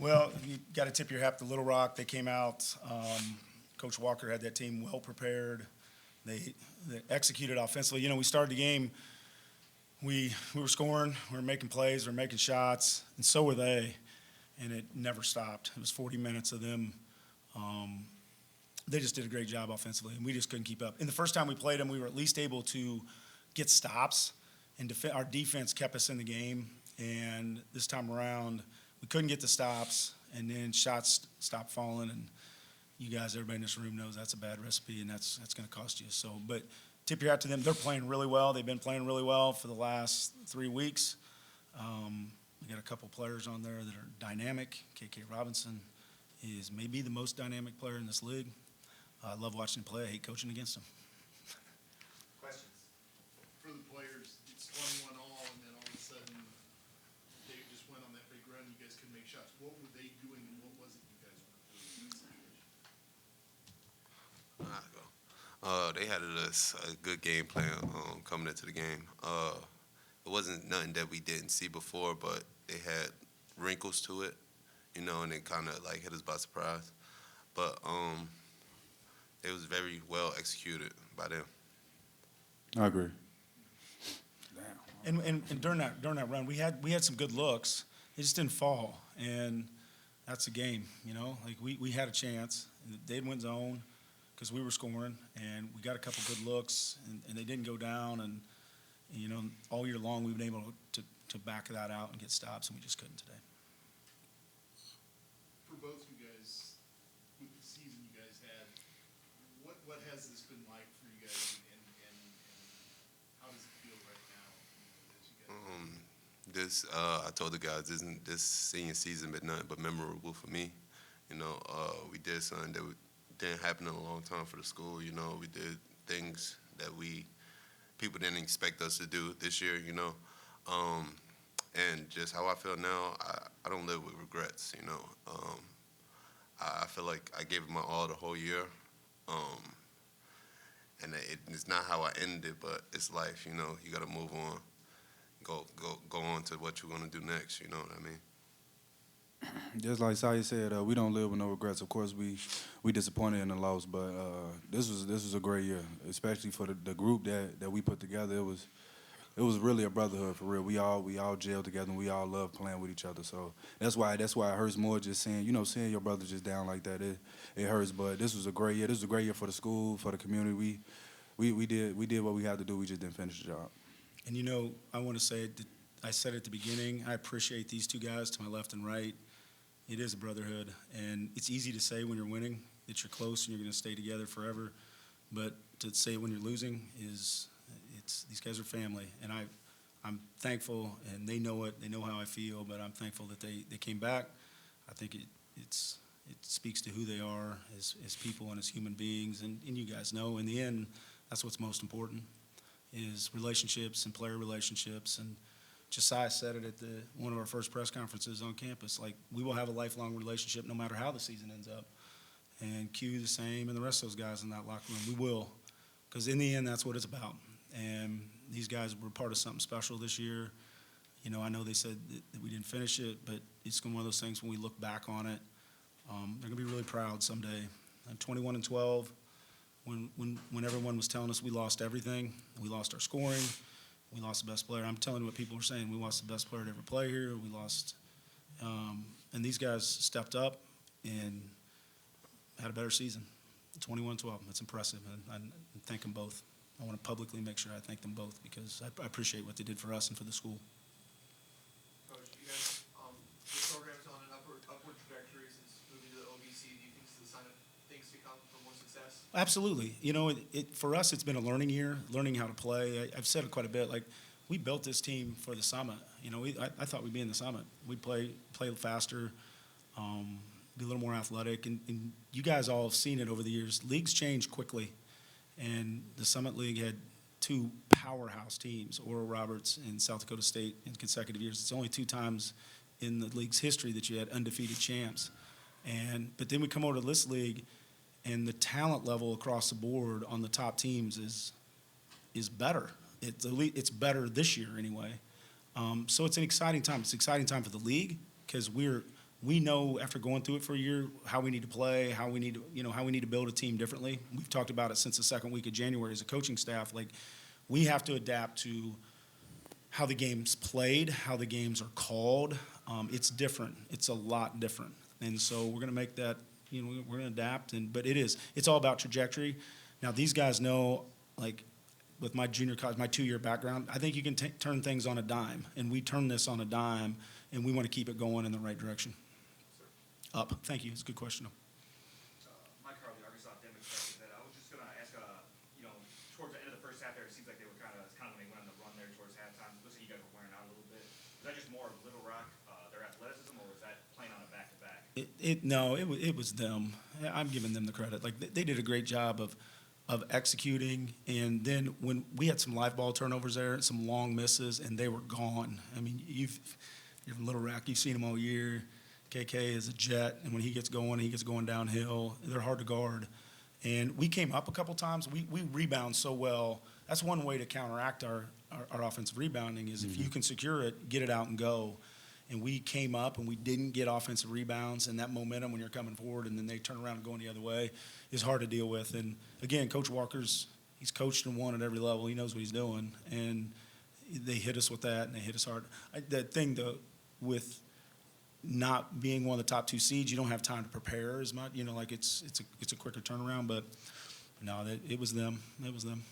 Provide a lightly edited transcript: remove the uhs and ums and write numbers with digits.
Well, you got to tip your hat to Little Rock. They came out. Coach Walker had that team well prepared. They executed offensively. You know, we started the game. We were scoring. We were making plays. We were making shots, and so were they. And it never stopped. It was 40 minutes of them. They just did a great job offensively, and we just couldn't keep up. And the first time we played them, we were at least able to get stops, and our defense kept us in the game. And this time around, we couldn't get the stops, and then shots stopped falling. And you guys, everybody in this room knows that's a bad recipe, and that's going to cost you. So, but tip your hat to them. They're playing really well. They've been playing really well for the last 3 weeks. We got a couple players on there that are dynamic. KK Robinson is maybe the most dynamic player in this league. I love watching him play. I hate coaching against him. Questions? For the players, it's 21 all, and then all of a sudden they just went on that big run. You guys can make shots. What were they doing, and what was it you guys were doing in that situation? I go. They had a good game plan coming into the game. It wasn't nothing that we didn't see before, but they had wrinkles to it, you know, and it kind of like hit us by surprise. But it was very well executed by them. I agree. And during that run, we had some good looks. It just didn't fall, and that's a game, you know. Like we had a chance. They didn't win zone because we were scoring, and we got a couple good looks, and they didn't go down. And you know, all year long we've been able to back that out and get stops, and we just couldn't today. For both you guys, with the season you guys had, what has this been like for you guys, and how does it feel right now as you guys? I told the guys, this senior season been nothing but memorable for me. You know, we did something that didn't happen in a long time for the school. You know, we did things that people didn't expect us to do this year, you know. And just how I feel now, I don't live with regrets, you know. I feel like I gave it my all the whole year. And it's not how I ended, but it's life, you know. You got to move on, go on to what you're going to do next, you know what I mean? Just like Saya said, we don't live with no regrets. Of course, we disappointed in the loss, but this was a great year, especially for the group that we put together. It was really a brotherhood for real. We all gelled together, and we all love playing with each other. So that's why it hurts more just seeing your brother just down like that. It hurts, but this was a great year. This was a great year for the school, for the community. We did what we had to do. We just didn't finish the job. And you know, I want to say it. I said at the beginning, I appreciate these two guys to my left and right. It is a brotherhood, and it's easy to say when you're winning that you're close and you're going to stay together forever, but to say when you're losing these guys are family, and I'm thankful, and they know it. They know how I feel, but I'm thankful that they came back. I think it speaks to who they are as people and as human beings, and you guys know in the end that's what's most important is relationships and player relationships. And Josiah said it at one of our first press conferences on campus, like, we will have a lifelong relationship no matter how the season ends up. And Q the same, and the rest of those guys in that locker room, we will. Because in the end, that's what it's about. And these guys were part of something special this year. You know, I know they said that we didn't finish it, but it's one of those things when we look back on it, they're going to be really proud someday. 21-12, when everyone was telling us we lost everything, we lost our scoring, we lost the best player. I'm telling you what people were saying. We lost the best player to ever play here. We lost, and these guys stepped up and had a better season. 21-12. That's impressive, and I thank them both. I want to publicly make sure I thank them both because I appreciate what they did for us and for the school. Coach, you guys, the program's on an upward trajectory since moving to the OVC. Do you think it's a sign of things to come for more success? Absolutely. You know, for us, it's been a learning year, learning how to play. I've said it quite a bit. Like, we built this team for the summit. You know, I thought we'd be in the summit. We'd play faster, be a little more athletic. And you guys all have seen it over the years. Leagues change quickly. And the Summit League had two powerhouse teams, Oral Roberts and South Dakota State, in consecutive years. It's only 2 times in the league's history that you had undefeated champs. But then we come over to this league, and the talent level across the board on the top teams is better. It's better this year anyway. So it's an exciting time. It's an exciting time for the league because we're we know after going through it for a year how we need to play, how we need to, how we need to build a team differently. We've talked about it since the second week of January as a coaching staff. Like, we have to adapt to how the game's played, how the games are called. It's different. It's a lot different. And so we're going to make that, we're going to adapt. But it's all about trajectory. Now, these guys know, like, with my junior college, my 2-year background, I think you can turn things on a dime. And we turn this on a dime, and we want to keep it going in the right direction. Up. Thank you. It's a good question. Mike Harley, Arkansas Democrats. I was just going to ask, towards the end of the first half there, it seems like they were kind of when they went on the run there towards halftime. It looks like you guys were wearing out a little bit. Is that just more of Little Rock, their athleticism, or was that playing on a back-to-back? No, it was them. I'm giving them the credit. Like, they did a great job of executing. And then when we had some live ball turnovers there, some long misses, and they were gone. I mean, you're from Little Rock. You've seen them all year. KK is a jet, and when he gets going downhill. They're hard to guard. And we came up a couple times. We rebound so well. That's one way to counteract our offensive rebounding is if you can secure it, get it out and go. And we came up, and we didn't get offensive rebounds, and that momentum when you're coming forward and then they turn around and going the other way is hard to deal with. And, again, Coach Walker's he's coached and won at every level. He knows what he's doing. And they hit us with that, and they hit us hard. That thing, though, with not being one of the top 2 seeds, you don't have time to prepare as much. Like, it's a quicker turnaround. But, no, it was them. It was them.